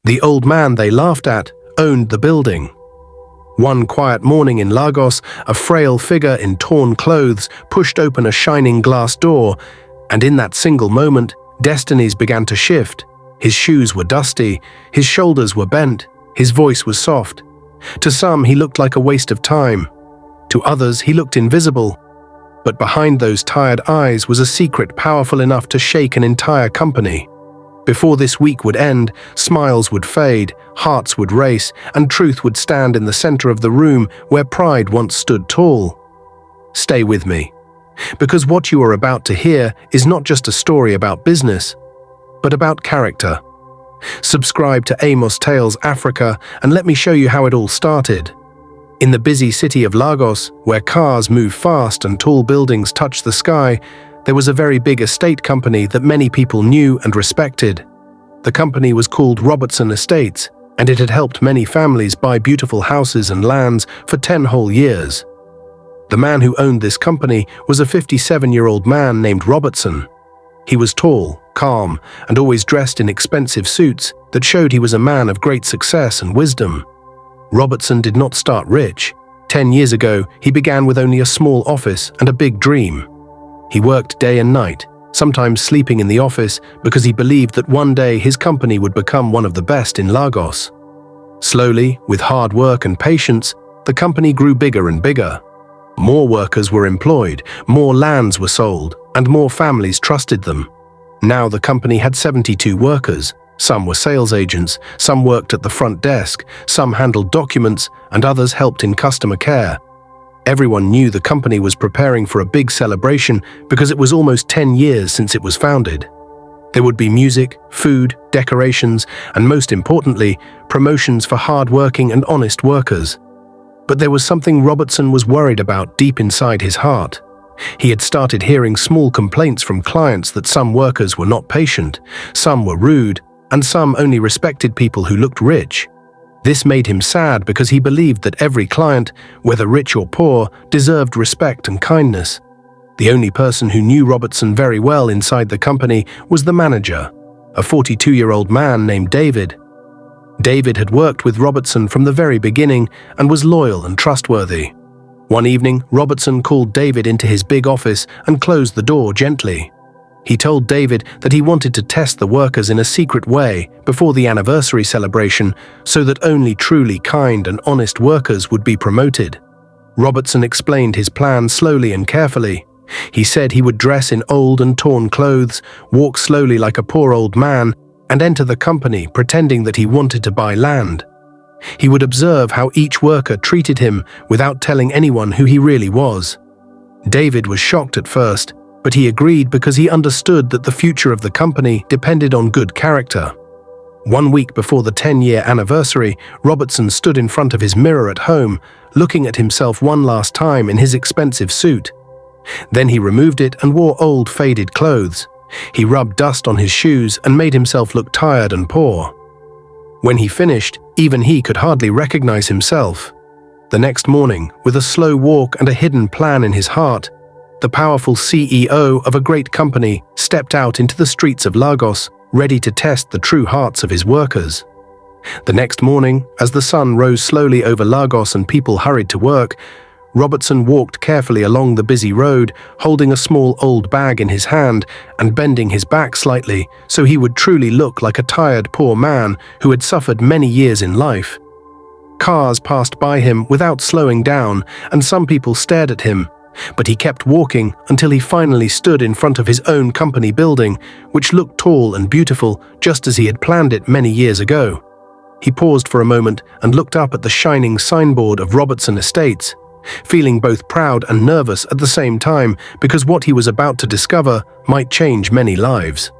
The old man they laughed at owned the building. One quiet morning in Lagos, a frail figure in torn clothes pushed open a shining glass door, and in that single moment, destinies began to shift. His shoes were dusty, his shoulders were bent, his voice was soft. To some, he looked like a waste of time. To others, he looked invisible. But behind those tired eyes was a secret powerful enough to shake an entire company. Before this week would end, smiles would fade, hearts would race, and truth would stand in the center of the room where pride once stood tall. Stay with me, because what you are about to hear is not just a story about business, but about character. Subscribe to Amos Tales Africa and let me show you how it all started. In the busy city of Lagos, where cars move fast and tall buildings touch the sky, there was a very big estate company that many people knew and respected. The company was called Robertson Estates, and it had helped many families buy beautiful houses and lands for 10 whole years. The man who owned this company was a 57-year-old man named Robertson. He was tall, calm, and always dressed in expensive suits that showed he was a man of great success and wisdom. Robertson did not start rich. 10 years ago, he began with only a small office and a big dream. He worked day and night, sometimes sleeping in the office because he believed that one day his company would become one of the best in Lagos. Slowly, with hard work and patience, the company grew bigger and bigger. More workers were employed, more lands were sold, and more families trusted them. Now the company had 72 workers. Some were sales agents, some worked at the front desk, some handled documents, and others helped in customer care. Everyone knew the company was preparing for a big celebration because it was almost 10 years since it was founded. There would be music, food, decorations, and most importantly, promotions for hard-working and honest workers. But there was something Robertson was worried about deep inside his heart. He had started hearing small complaints from clients that some workers were not patient, some were rude, and some only respected people who looked rich. This made him sad because he believed that every client, whether rich or poor, deserved respect and kindness. The only person who knew Robertson very well inside the company was the manager, a 42-year-old man named David. David had worked with Robertson from the very beginning and was loyal and trustworthy. One evening, Robertson called David into his big office and closed the door gently. He told David that he wanted to test the workers in a secret way before the anniversary celebration so that only truly kind and honest workers would be promoted. Robertson explained his plan slowly and carefully. He said he would dress in old and torn clothes, walk slowly like a poor old man, and enter the company pretending that he wanted to buy land. He would observe how each worker treated him without telling anyone who he really was. David was shocked at first, but he agreed because he understood that the future of the company depended on good character. 1 week before the 10-year anniversary, Robertson stood in front of his mirror at home, looking at himself one last time in his expensive suit. Then he removed it and wore old, faded clothes. He rubbed dust on his shoes and made himself look tired and poor. When he finished, even he could hardly recognize himself. The next morning, with a slow walk and a hidden plan in his heart, the powerful CEO of a great company stepped out into the streets of Lagos, ready to test the true hearts of his workers. The next morning, as the sun rose slowly over Lagos and people hurried to work, Robertson walked carefully along the busy road, holding a small old bag in his hand and bending his back slightly so he would truly look like a tired poor man who had suffered many years in life. Cars passed by him without slowing down, and some people stared at him. But he kept walking until he finally stood in front of his own company building, which looked tall and beautiful just as he had planned it many years ago. He paused for a moment and looked up at the shining signboard of Robertson Estates, feeling both proud and nervous at the same time because what he was about to discover might change many lives.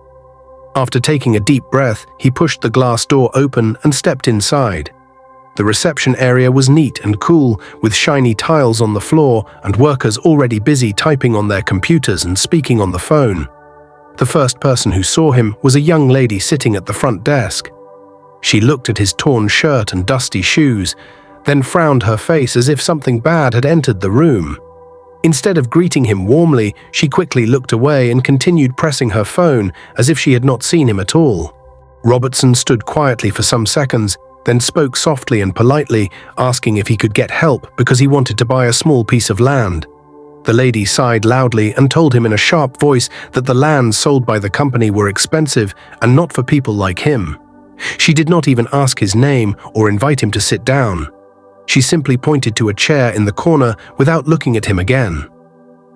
After taking a deep breath, he pushed the glass door open and stepped inside. The reception area was neat and cool, with shiny tiles on the floor and workers already busy typing on their computers and speaking on the phone. The first person who saw him was a young lady sitting at the front desk. She looked at his torn shirt and dusty shoes, then frowned her face as if something bad had entered the room. Instead of greeting him warmly, she quickly looked away and continued pressing her phone as if she had not seen him at all. Robertson stood quietly for some seconds, then spoke softly and politely, asking if he could get help because he wanted to buy a small piece of land. The lady sighed loudly and told him in a sharp voice that the lands sold by the company were expensive and not for people like him. She did not even ask his name or invite him to sit down. She simply pointed to a chair in the corner without looking at him again.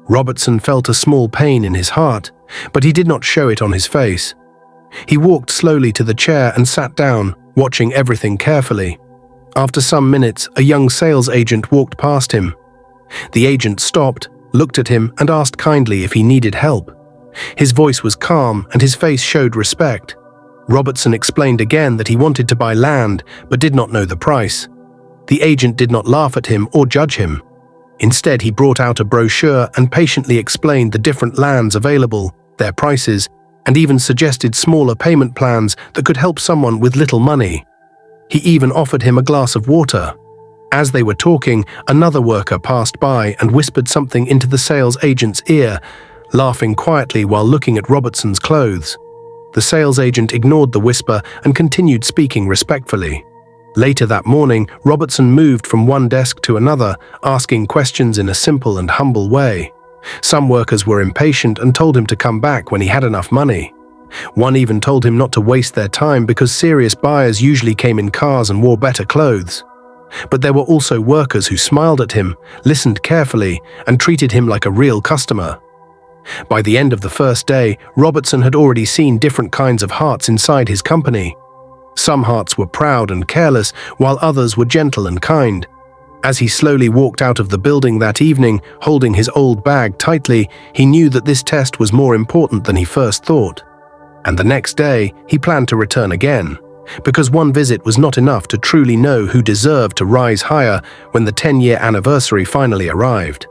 Robertson felt a small pain in his heart, but he did not show it on his face. He walked slowly to the chair and sat down, watching everything carefully. After some minutes, a young sales agent walked past him. The agent stopped, looked at him, and asked kindly if he needed help. His voice was calm and his face showed respect. Robertson explained again that he wanted to buy land but did not know the price. The agent did not laugh at him or judge him. Instead, he brought out a brochure and patiently explained the different lands available, their prices, and even suggested smaller payment plans that could help someone with little money. He even offered him a glass of water. As they were talking, another worker passed by and whispered something into the sales agent's ear, laughing quietly while looking at Robertson's clothes. The sales agent ignored the whisper and continued speaking respectfully. Later that morning, Robertson moved from one desk to another, asking questions in a simple and humble way. Some workers were impatient and told him to come back when he had enough money. One even told him not to waste their time because serious buyers usually came in cars and wore better clothes. But there were also workers who smiled at him, listened carefully, and treated him like a real customer. By the end of the first day, Robertson had already seen different kinds of hearts inside his company. Some hearts were proud and careless, while others were gentle and kind. As he slowly walked out of the building that evening, holding his old bag tightly, he knew that this test was more important than he first thought. And the next day, he planned to return again, because one visit was not enough to truly know who deserved to rise higher when the 10-year anniversary finally arrived.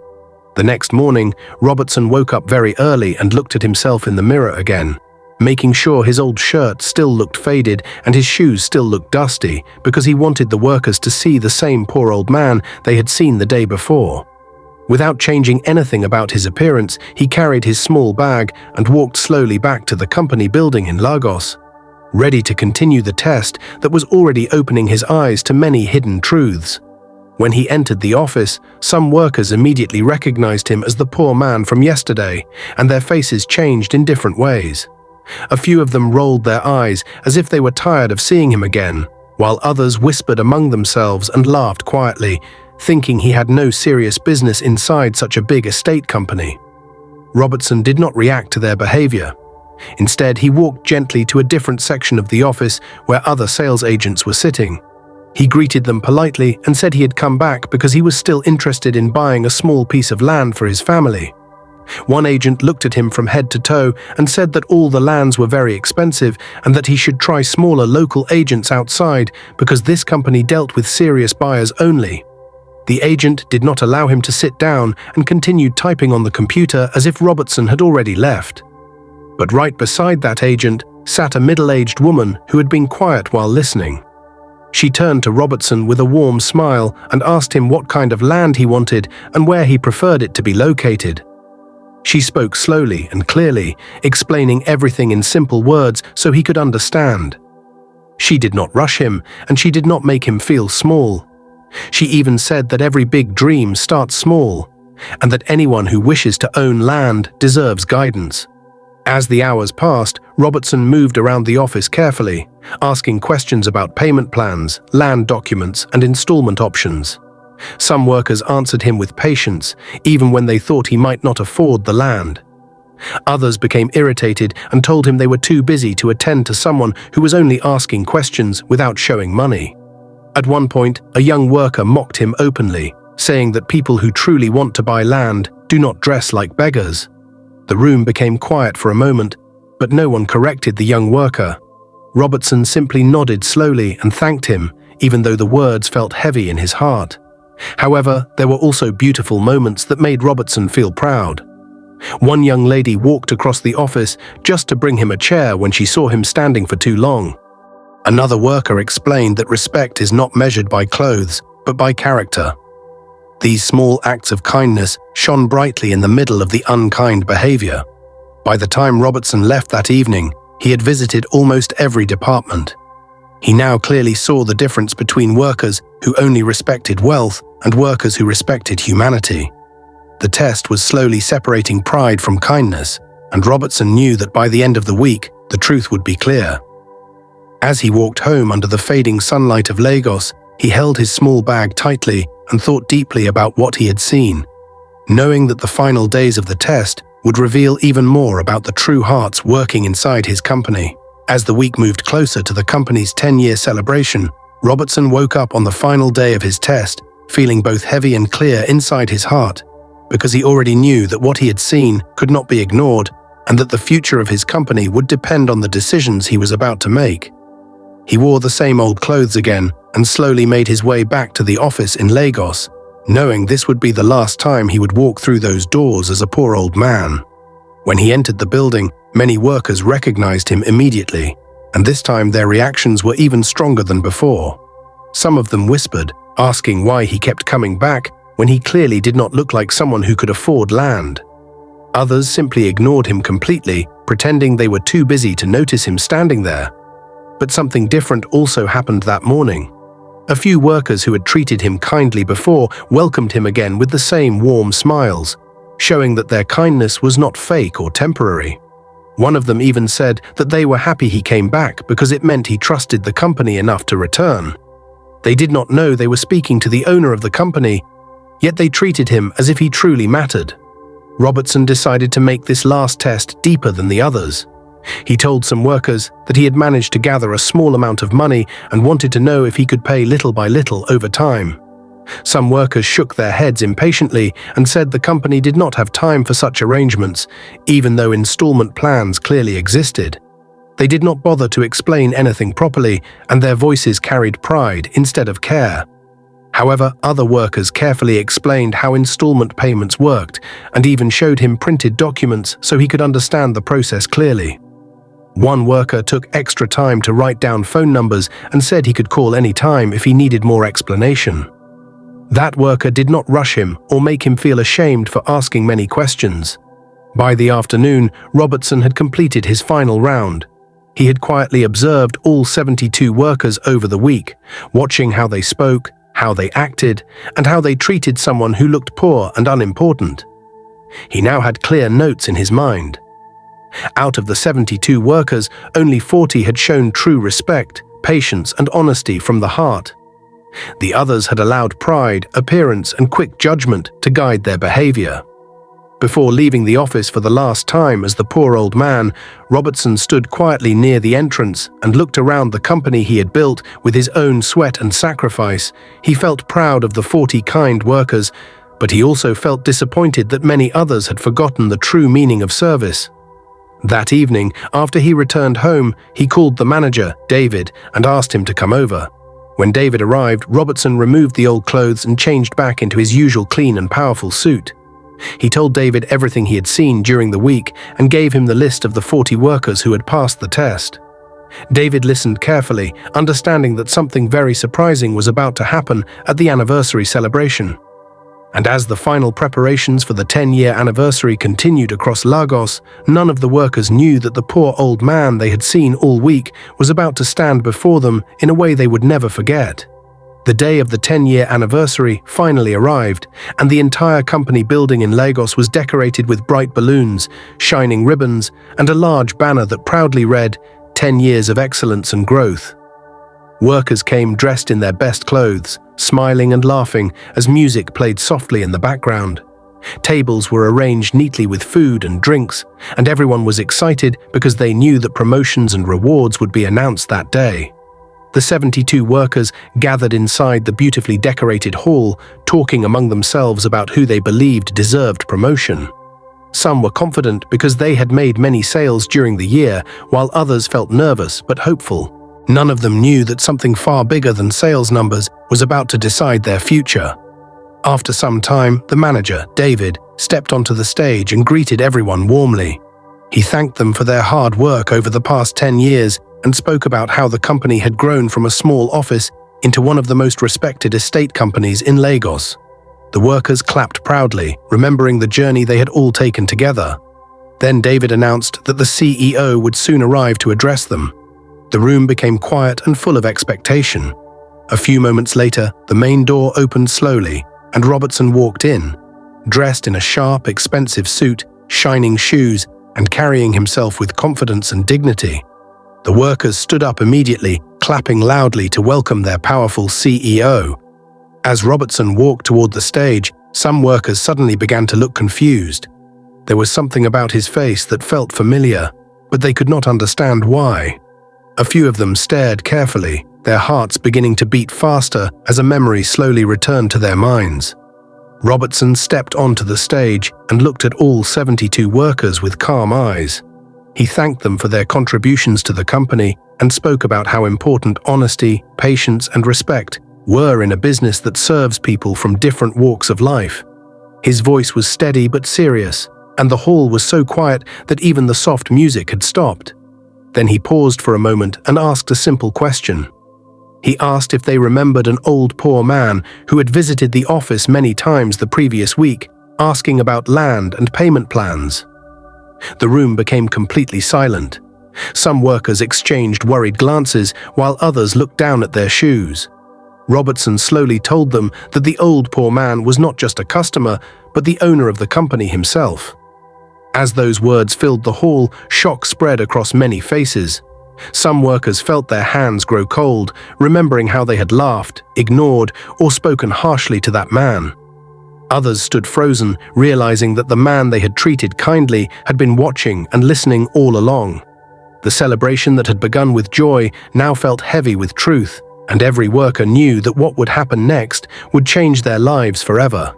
The next morning, Robertson woke up very early and looked at himself in the mirror again, making sure his old shirt still looked faded and his shoes still looked dusty because he wanted the workers to see the same poor old man they had seen the day before. Without changing anything about his appearance, he carried his small bag and walked slowly back to the company building in Lagos, ready to continue the test that was already opening his eyes to many hidden truths. When he entered the office, some workers immediately recognized him as the poor man from yesterday, and their faces changed in different ways. A few of them rolled their eyes as if they were tired of seeing him again, while others whispered among themselves and laughed quietly, thinking he had no serious business inside such a big estate company. Robertson did not react to their behavior. Instead, he walked gently to a different section of the office where other sales agents were sitting. He greeted them politely and said he had come back because he was still interested in buying a small piece of land for his family. One agent looked at him from head to toe and said that all the lands were very expensive and that he should try smaller local agents outside because this company dealt with serious buyers only. The agent did not allow him to sit down and continued typing on the computer as if Robertson had already left. But right beside that agent sat a middle-aged woman who had been quiet while listening. She turned to Robertson with a warm smile and asked him what kind of land he wanted and where he preferred it to be located. She spoke slowly and clearly, explaining everything in simple words so he could understand. She did not rush him, and she did not make him feel small. She even said that every big dream starts small, and that anyone who wishes to own land deserves guidance. As the hours passed, Robertson moved around the office carefully, asking questions about payment plans, land documents, and installment options. Some workers answered him with patience, even when they thought he might not afford the land. Others became irritated and told him they were too busy to attend to someone who was only asking questions without showing money. At one point, a young worker mocked him openly, saying that people who truly want to buy land do not dress like beggars. The room became quiet for a moment, but no one corrected the young worker. Robertson simply nodded slowly and thanked him, even though the words felt heavy in his heart. However, there were also beautiful moments that made Robertson feel proud. One young lady walked across the office just to bring him a chair when she saw him standing for too long. Another worker explained that respect is not measured by clothes, but by character. These small acts of kindness shone brightly in the middle of the unkind behavior. By the time Robertson left that evening, He had visited almost every department. He now clearly saw the difference between workers who only respected wealth and workers who respected humanity. The test was slowly separating pride from kindness, and Robertson knew that by the end of the week, the truth would be clear. As he walked home under the fading sunlight of Lagos, he held his small bag tightly and thought deeply about what he had seen, knowing that the final days of the test would reveal even more about the true hearts working inside his company. As the week moved closer to the company's 10-year celebration, Robertson woke up on the final day of his test, feeling both heavy and clear inside his heart, because he already knew that what he had seen could not be ignored and that the future of his company would depend on the decisions he was about to make. He wore the same old clothes again and slowly made his way back to the office in Lagos, knowing this would be the last time he would walk through those doors as a poor old man. When he entered the building, many workers recognized him immediately, and this time their reactions were even stronger than before. Some of them whispered, asking why he kept coming back when he clearly did not look like someone who could afford land. Others simply ignored him completely, pretending they were too busy to notice him standing there. But something different also happened that morning. A few workers who had treated him kindly before welcomed him again with the same warm smiles, showing that their kindness was not fake or temporary. One of them even said that they were happy he came back because it meant he trusted the company enough to return. They did not know they were speaking to the owner of the company, yet they treated him as if he truly mattered. Robertson decided to make this last test deeper than the others. He told some workers that he had managed to gather a small amount of money and wanted to know if he could pay little by little over time. Some workers shook their heads impatiently and said the company did not have time for such arrangements, even though installment plans clearly existed. They did not bother to explain anything properly, and their voices carried pride instead of care. However, other workers carefully explained how installment payments worked and even showed him printed documents so he could understand the process clearly. One worker took extra time to write down phone numbers and said he could call any time if he needed more explanation. That worker did not rush him or make him feel ashamed for asking many questions. By the afternoon, Robertson had completed his final round. He had quietly observed all 72 workers over the week, watching how they spoke, how they acted, and how they treated someone who looked poor and unimportant. He now had clear notes in his mind. Out of the 72 workers, only 40 had shown true respect, patience, and honesty from the heart. The others had allowed pride, appearance, and quick judgment to guide their behavior. Before leaving the office for the last time as the poor old man, Robertson stood quietly near the entrance and looked around the company he had built with his own sweat and sacrifice. He felt proud of the 40 kind workers, but he also felt disappointed that many others had forgotten the true meaning of service. That evening, after he returned home, he called the manager, David, and asked him to come over. When David arrived, Robertson removed the old clothes and changed back into his usual clean and powerful suit. He told David everything he had seen during the week and gave him the list of the 40 workers who had passed the test. David listened carefully, understanding that something very surprising was about to happen at the anniversary celebration. And as the final preparations for the 10-year anniversary continued across Lagos, none of the workers knew that the poor old man they had seen all week was about to stand before them in a way they would never forget. The day of the 10-year anniversary finally arrived, and the entire company building in Lagos was decorated with bright balloons, shining ribbons, and a large banner that proudly read, 10 years of excellence and growth. Workers came dressed in their best clothes, smiling and laughing as music played softly in the background. Tables were arranged neatly with food and drinks, and everyone was excited because they knew that promotions and rewards would be announced that day. The 72 workers gathered inside the beautifully decorated hall, talking among themselves about who they believed deserved promotion. Some were confident because they had made many sales during the year, while others felt nervous but hopeful. None of them knew that something far bigger than sales numbers was about to decide their future. After some time, the manager, David, stepped onto the stage and greeted everyone warmly. He thanked them for their hard work over the past 10 years and spoke about how the company had grown from a small office into one of the most respected estate companies in Lagos. The workers clapped proudly, remembering the journey they had all taken together. Then David announced that the CEO would soon arrive to address them. The room became quiet and full of expectation. A few moments later, the main door opened slowly, and Robertson walked in, dressed in a sharp, expensive suit, shining shoes, and carrying himself with confidence and dignity. The workers stood up immediately, clapping loudly to welcome their powerful CEO. As Robertson walked toward the stage, some workers suddenly began to look confused. There was something about his face that felt familiar, but they could not understand why. A few of them stared carefully, their hearts beginning to beat faster as a memory slowly returned to their minds. Robertson stepped onto the stage and looked at all 72 workers with calm eyes. He thanked them for their contributions to the company and spoke about how important honesty, patience, and respect were in a business that serves people from different walks of life. His voice was steady but serious, and the hall was so quiet that even the soft music had stopped. Then he paused for a moment and asked a simple question. He asked if they remembered an old poor man who had visited the office many times the previous week, asking about land and payment plans. The room became completely silent. Some workers exchanged worried glances while others looked down at their shoes. Robertson slowly told them that the old poor man was not just a customer, but the owner of the company himself. As those words filled the hall, shock spread across many faces. Some workers felt their hands grow cold, remembering how they had laughed, ignored, or spoken harshly to that man. Others stood frozen, realizing that the man they had treated kindly had been watching and listening all along. The celebration that had begun with joy now felt heavy with truth, and every worker knew that what would happen next would change their lives forever.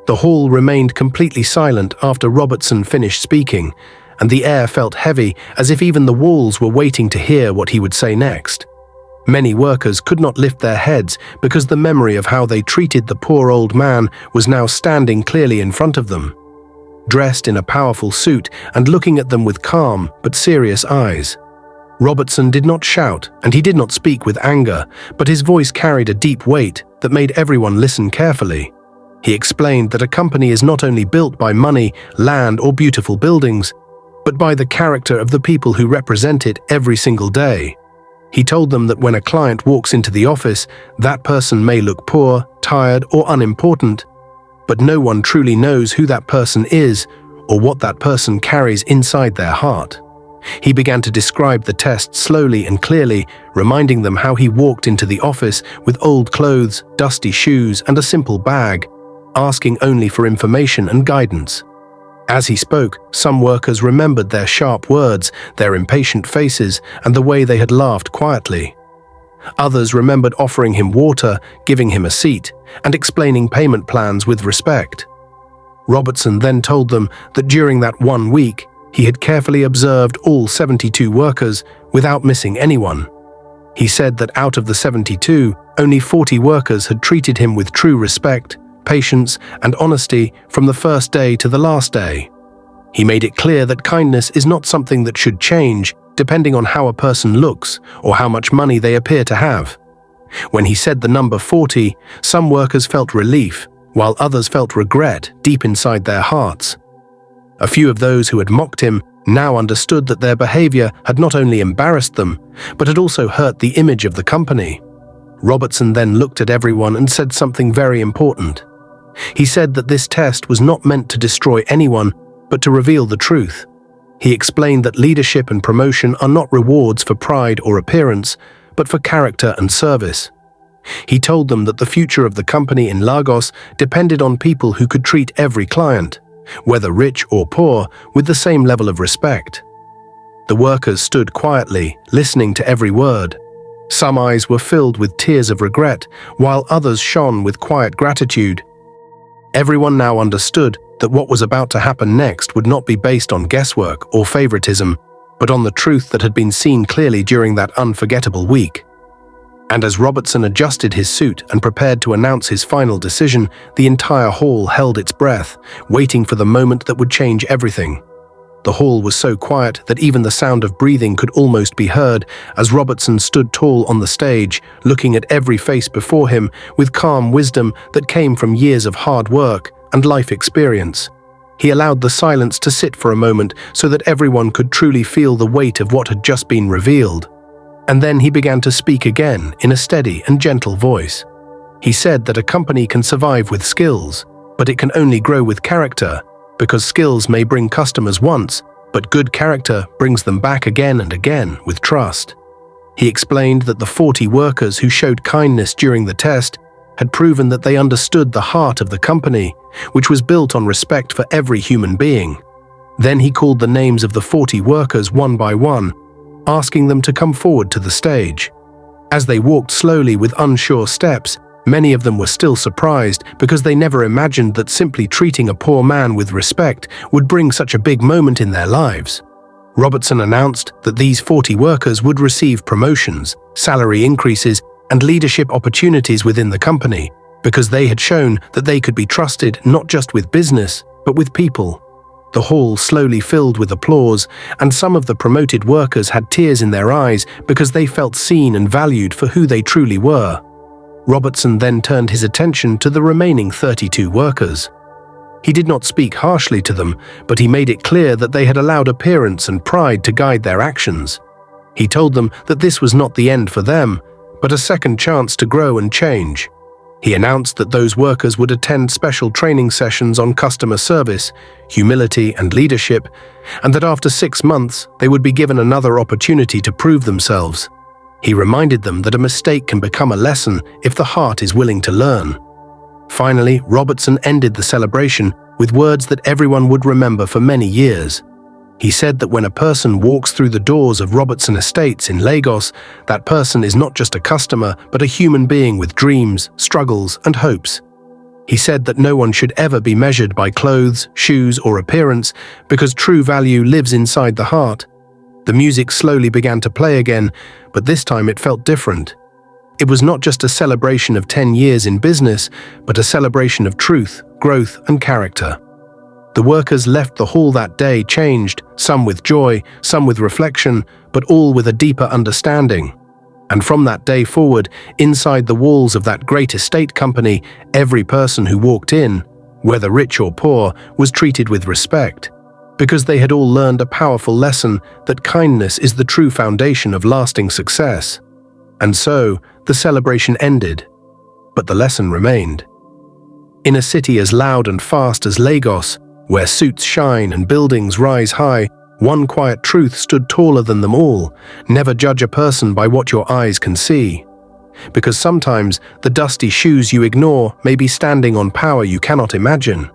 The hall remained completely silent after Robertson finished speaking, and the air felt heavy as if even the walls were waiting to hear what he would say next. Many workers could not lift their heads because the memory of how they treated the poor old man was now standing clearly in front of them. Dressed in a powerful suit and looking at them with calm but serious eyes. Robertson did not shout and he did not speak with anger, but his voice carried a deep weight that made everyone listen carefully. He explained that a company is not only built by money, land, or beautiful buildings, but by the character of the people who represent it every single day. He told them that when a client walks into the office, that person may look poor, tired, or unimportant, but no one truly knows who that person is or what that person carries inside their heart. He began to describe the test slowly and clearly, reminding them how he walked into the office with old clothes, dusty shoes, and a simple bag, asking only for information and guidance. As he spoke, some workers remembered their sharp words, their impatient faces, and the way they had laughed quietly. Others remembered offering him water, giving him a seat, and explaining payment plans with respect. Robertson then told them that during that 1 week, he had carefully observed all 72 workers without missing anyone. He said that out of the 72, only 40 workers had treated him with true respect, patience, and honesty from the first day to the last day. He made it clear that kindness is not something that should change depending on how a person looks or how much money they appear to have. When he said the number 40, some workers felt relief, while others felt regret deep inside their hearts. A few of those who had mocked him now understood that their behavior had not only embarrassed them, but had also hurt the image of the company. Robertson then looked at everyone and said something very important. He said that this test was not meant to destroy anyone, but to reveal the truth. He explained that leadership and promotion are not rewards for pride or appearance, but for character and service. He told them that the future of the company in Lagos depended on people who could treat every client, whether rich or poor, with the same level of respect. The workers stood quietly, listening to every word. Some eyes were filled with tears of regret, while others shone with quiet gratitude. Everyone now understood that what was about to happen next would not be based on guesswork or favoritism, but on the truth that had been seen clearly during that unforgettable week. And as Robertson adjusted his suit and prepared to announce his final decision, the entire hall held its breath, waiting for the moment that would change everything. The hall was so quiet that even the sound of breathing could almost be heard as Robertson stood tall on the stage, looking at every face before him with calm wisdom that came from years of hard work and life experience. He allowed the silence to sit for a moment so that everyone could truly feel the weight of what had just been revealed. And then he began to speak again in a steady and gentle voice. He said that a company can survive with skills, but it can only grow with character, because skills may bring customers once, but good character brings them back again and again with trust. He explained that the 40 workers who showed kindness during the test had proven that they understood the heart of the company, which was built on respect for every human being. Then he called the names of the 40 workers one by one, asking them to come forward to the stage. As they walked slowly with unsure steps, many of them were still surprised because they never imagined that simply treating a poor man with respect would bring such a big moment in their lives. Robertson announced that these 40 workers would receive promotions, salary increases, and leadership opportunities within the company because they had shown that they could be trusted not just with business, but with people. The hall slowly filled with applause, and some of the promoted workers had tears in their eyes because they felt seen and valued for who they truly were. Robertson then turned his attention to the remaining 32 workers. He did not speak harshly to them, but he made it clear that they had allowed appearance and pride to guide their actions. He told them that this was not the end for them, but a second chance to grow and change. He announced that those workers would attend special training sessions on customer service, humility, and leadership, and that after 6 months, they would be given another opportunity to prove themselves. He reminded them that a mistake can become a lesson if the heart is willing to learn. Finally, Robertson ended the celebration with words that everyone would remember for many years. He said that when a person walks through the doors of Robertson Estates in Lagos, that person is not just a customer, but a human being with dreams, struggles, and hopes. He said that no one should ever be measured by clothes, shoes, or appearance, because true value lives inside the heart. The music slowly began to play again, but this time it felt different. It was not just a celebration of 10 years in business, but a celebration of truth, growth, and character. The workers left the hall that day changed, some with joy, some with reflection, but all with a deeper understanding. And from that day forward, inside the walls of that great estate company, every person who walked in, whether rich or poor, was treated with respect, because they had all learned a powerful lesson that kindness is the true foundation of lasting success. And so, the celebration ended, but the lesson remained. In a city as loud and fast as Lagos, where suits shine and buildings rise high, one quiet truth stood taller than them all: never judge a person by what your eyes can see. Because sometimes the dusty shoes you ignore may be standing on power you cannot imagine.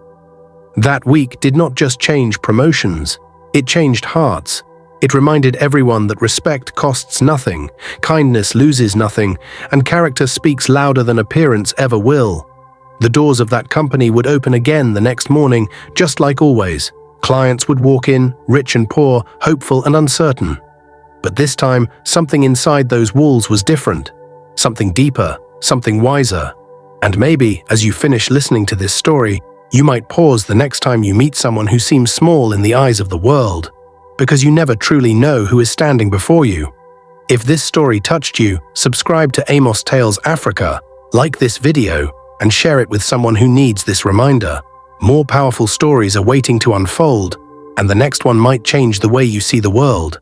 That week did not just change promotions, it changed hearts. It reminded everyone that respect costs nothing, kindness loses nothing, and character speaks louder than appearance ever will. The doors of that company would open again the next morning, just like always. Clients would walk in, rich and poor, hopeful and uncertain. But this time, something inside those walls was different. Something deeper, something wiser. And maybe, as you finish listening to this story, you might pause the next time you meet someone who seems small in the eyes of the world, because you never truly know who is standing before you. If this story touched you, subscribe to Amos Tales Africa, like this video, and share it with someone who needs this reminder. More powerful stories are waiting to unfold, and the next one might change the way you see the world.